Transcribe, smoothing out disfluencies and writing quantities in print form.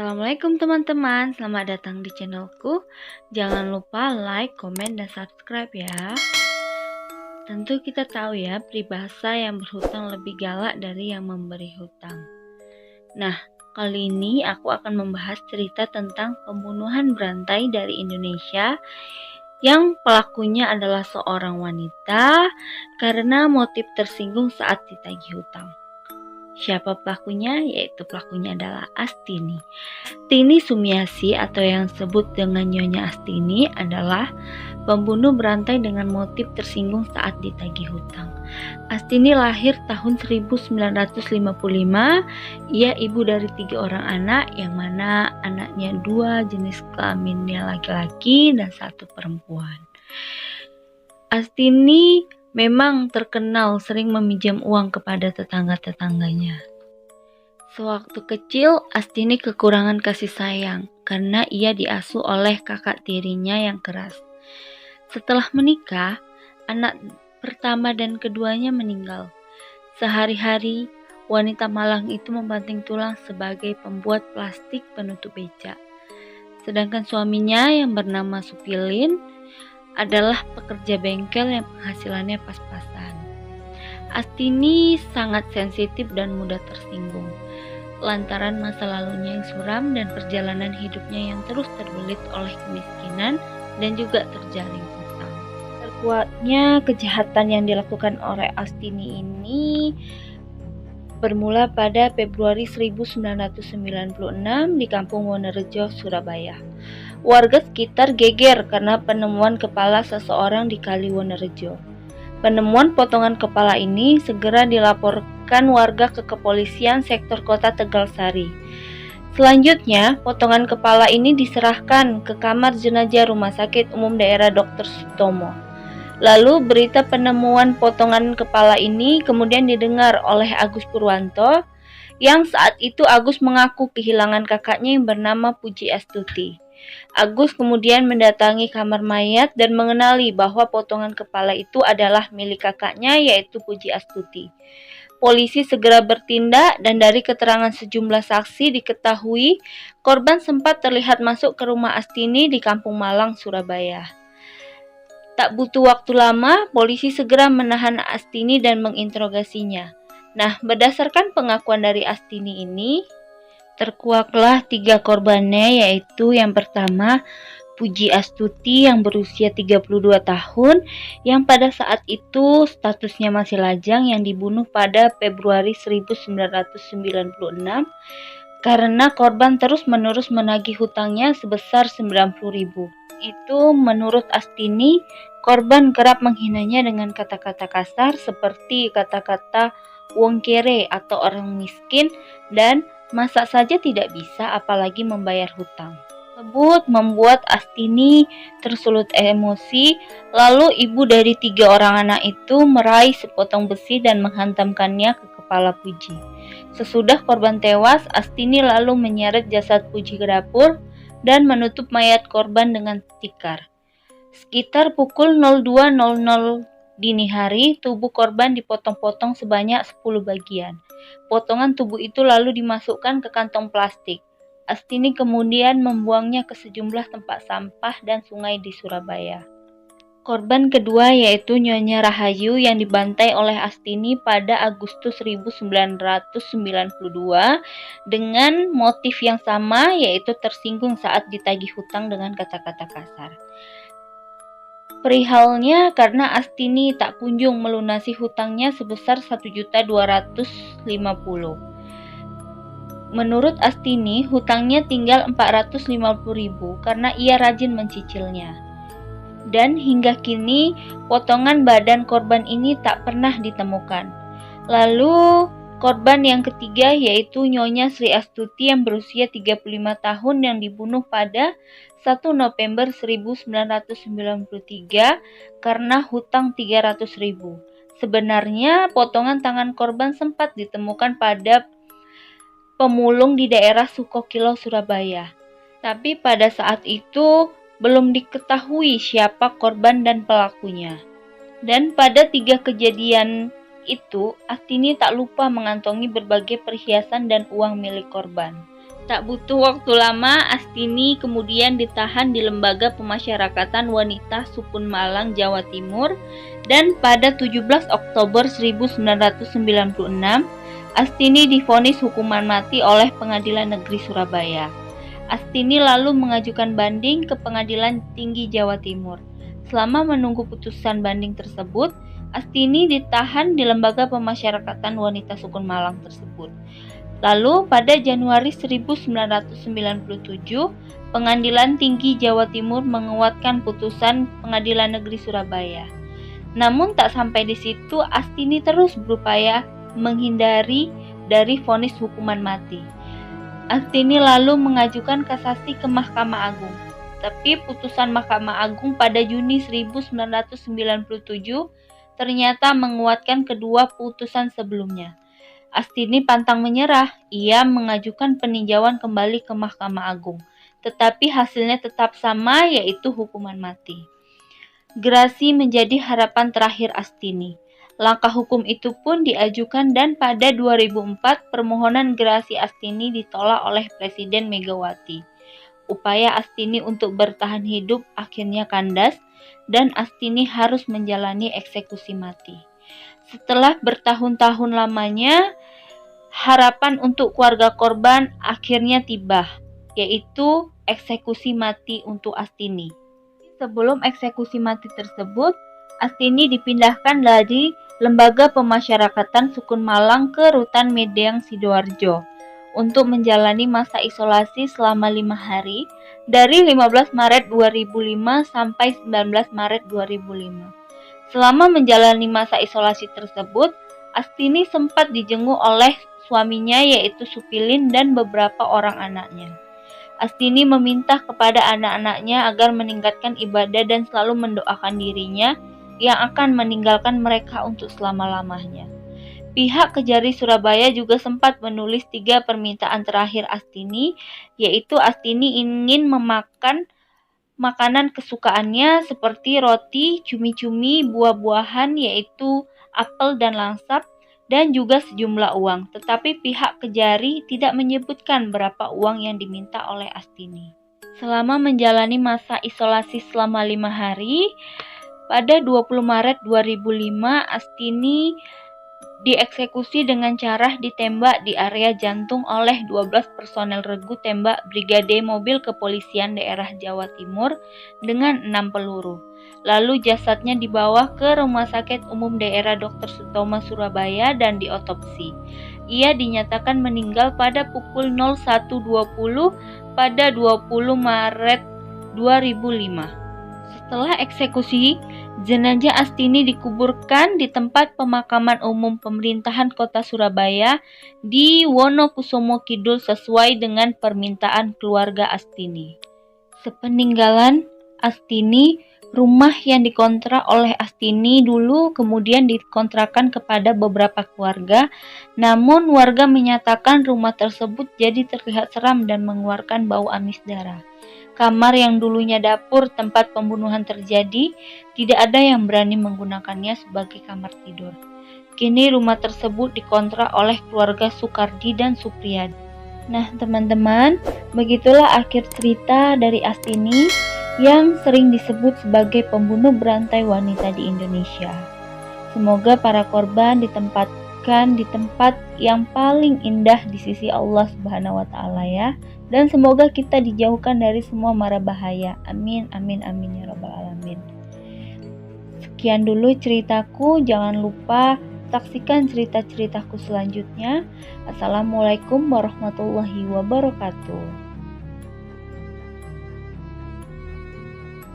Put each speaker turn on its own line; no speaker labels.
Assalamualaikum teman-teman, selamat datang di channelku. Jangan lupa like, komen, dan subscribe ya. Tentu kita tahu ya, peribahasa yang berhutang lebih galak dari yang memberi hutang. Nah, kali ini aku akan membahas cerita tentang pembunuhan berantai dari Indonesia yang pelakunya adalah seorang wanita karena motif tersinggung saat ditagih hutang. Siapa pelakunya? Yaitu pelakunya adalah Astini. Astini Sumiasi atau yang disebut dengan Nyonya Astini adalah pembunuh berantai dengan motif tersinggung saat ditagih hutang. Astini lahir tahun 1955. Ia ibu dari 3 orang anak, yang mana anaknya 2 jenis kelaminnya laki-laki dan 1 perempuan. Astini memang terkenal sering meminjam uang kepada tetangga-tetangganya. Sewaktu kecil, Astini kekurangan kasih sayang karena ia diasuh oleh kakak tirinya yang keras. Setelah menikah, anak pertama dan keduanya meninggal. Sehari-hari, wanita malang itu membanting tulang sebagai pembuat plastik penutup becak. Sedangkan suaminya yang bernama Supilin adalah pekerja bengkel yang penghasilannya pas-pasan. Astini sangat sensitif dan mudah tersinggung lantaran masa lalunya yang suram dan perjalanan hidupnya yang terus terbelit oleh kemiskinan dan juga terjaring hutang. Terkuatnya kejahatan yang dilakukan oleh Astini ini bermula pada Februari 1996 di Kampung Wonorejo, Surabaya. Warga sekitar geger karena penemuan kepala seseorang di Kali Wonorejo. Penemuan potongan kepala ini segera dilaporkan warga ke kepolisian sektor kota Tegalsari. Selanjutnya, potongan kepala ini diserahkan ke kamar jenazah Rumah Sakit Umum Daerah Dr. Sutomo. Lalu berita penemuan potongan kepala ini kemudian didengar oleh Agus Purwanto, yang saat itu Agus mengaku kehilangan kakaknya yang bernama Puji Astuti. Agus kemudian mendatangi kamar mayat dan mengenali bahwa potongan kepala itu adalah milik kakaknya, yaitu Puji Astuti. Polisi segera bertindak dan dari keterangan sejumlah saksi diketahui korban sempat terlihat masuk ke rumah Astini di Kampung Malang, Surabaya. Tak butuh waktu lama, polisi segera menahan Astini dan menginterogasinya. Nah, berdasarkan pengakuan dari Astini ini, terkuaklah 3 korbannya, yaitu yang pertama Puji Astuti yang berusia 32 tahun yang pada saat itu statusnya masih lajang, yang dibunuh pada Februari 1996 karena korban terus-menerus menagih hutangnya sebesar 90.000. Itu menurut Astini, korban kerap menghinanya dengan kata-kata kasar seperti kata-kata wong kere atau orang miskin dan masa saja tidak bisa apalagi membayar hutang. Tersebut membuat Astini tersulut emosi, lalu ibu dari 3 orang anak itu meraih sepotong besi dan menghantamkannya ke kepala Puji. Sesudah korban tewas, Astini lalu menyeret jasad Puji ke dapur dan menutup mayat korban dengan tikar. Sekitar pukul 02.00 dini hari, tubuh korban dipotong-potong sebanyak 10 bagian. Potongan tubuh itu lalu dimasukkan ke kantong plastik. Astini kemudian membuangnya ke sejumlah tempat sampah dan sungai di Surabaya. Korban kedua yaitu Nyonya Rahayu yang dibantai oleh Astini pada Agustus 1992 dengan motif yang sama, yaitu tersinggung saat ditagih hutang dengan kata-kata kasar. Perihalnya karena Astini tak kunjung melunasi hutangnya sebesar 1.250.000. Menurut Astini, hutangnya tinggal 450.000 karena ia rajin mencicilnya. Dan hingga kini, potongan badan korban ini tak pernah ditemukan. Lalu, korban yang ketiga yaitu Nyonya Sri Astuti yang berusia 35 tahun yang dibunuh pada 1 November 1993 karena hutang 300.000. Sebenarnya potongan tangan korban sempat ditemukan pada pemulung di daerah Sukokilo, Surabaya. Tapi pada saat itu belum diketahui siapa korban dan pelakunya. Dan pada 3 kejadian itu, Astini tak lupa mengantongi berbagai perhiasan dan uang milik korban. Tak butuh waktu lama, Astini kemudian ditahan di Lembaga Pemasyarakatan Wanita Sukun Malang, Jawa Timur, dan pada 17 Oktober 1996, Astini divonis hukuman mati oleh Pengadilan Negeri Surabaya. Astini lalu mengajukan banding ke Pengadilan Tinggi Jawa Timur. Selama menunggu putusan banding tersebut, Astini ditahan di Lembaga Pemasyarakatan Wanita Sukun Malang tersebut. Lalu pada Januari 1997, Pengadilan Tinggi Jawa Timur menguatkan putusan Pengadilan Negeri Surabaya. Namun tak sampai di situ, Astini terus berupaya menghindari dari vonis hukuman mati. Astini lalu mengajukan kasasi ke Mahkamah Agung. Tapi putusan Mahkamah Agung pada Juni 1997 ternyata menguatkan kedua putusan sebelumnya. Astini pantang menyerah, ia mengajukan peninjauan kembali ke Mahkamah Agung, tetapi hasilnya tetap sama, yaitu hukuman mati. Gerasi menjadi harapan terakhir Astini. Langkah hukum itu pun diajukan dan pada 2004 permohonan gerasi Astini ditolak oleh Presiden Megawati. Upaya Astini untuk bertahan hidup akhirnya kandas dan Astini harus menjalani eksekusi mati. Setelah bertahun-tahun lamanya, harapan untuk keluarga korban akhirnya tiba, yaitu eksekusi mati untuk Astini. Sebelum eksekusi mati tersebut, Astini dipindahkan dari Lembaga Pemasyarakatan Sukun Malang ke Rutan Medeang Sidoarjo untuk menjalani masa isolasi selama 5 hari dari 15 Maret 2005 sampai 19 Maret 2005. Selama menjalani masa isolasi tersebut, Astini sempat dijenguk oleh suaminya yaitu Supilin dan beberapa orang anaknya. Astini meminta kepada anak-anaknya agar meningkatkan ibadah dan selalu mendoakan dirinya yang akan meninggalkan mereka untuk selama-lamanya. Pihak Kejari Surabaya juga sempat menulis 3 permintaan terakhir Astini, yaitu Astini ingin memakan makanan kesukaannya seperti roti, cumi-cumi, buah-buahan yaitu apel dan langsat, dan juga sejumlah uang. Tetapi pihak Kejari tidak menyebutkan berapa uang yang diminta oleh Astini. Selama menjalani masa isolasi selama 5 hari, pada 20 Maret 2005 Astini dieksekusi dengan cara ditembak di area jantung oleh 12 personel regu tembak Brigade Mobil Kepolisian Daerah Jawa Timur dengan 6 peluru. Lalu jasadnya dibawa ke Rumah Sakit Umum Daerah Dr. Sutomo Surabaya dan diotopsi. Ia dinyatakan meninggal pada pukul 01.20 pada 20 Maret 2005. Setelah eksekusi, jenazah Astini dikuburkan di tempat pemakaman umum pemerintahan Kota Surabaya di Wonokusumo Kidul sesuai dengan permintaan keluarga Astini. Sepeninggalan Astini, rumah yang dikontrak oleh Astini dulu kemudian dikontrakan kepada beberapa keluarga, namun warga menyatakan rumah tersebut jadi terlihat seram dan mengeluarkan bau amis darah. Kamar yang dulunya dapur tempat pembunuhan terjadi, tidak ada yang berani menggunakannya sebagai kamar tidur. Kini rumah tersebut dikontrak oleh keluarga Sukardi dan Supriyadi. Nah teman-teman, begitulah akhir cerita dari Astini yang sering disebut sebagai pembunuh berantai wanita di Indonesia. Semoga para korban ditempatkan di tempat yang paling indah di sisi Allah Subhanahu wa Ta'ala ya. Dan semoga kita dijauhkan dari semua mara bahaya. Amin, amin, amin ya rabbal alamin. Sekian dulu ceritaku. Jangan lupa saksikan cerita-ceritaku selanjutnya. Assalamualaikum warahmatullahi wabarakatuh.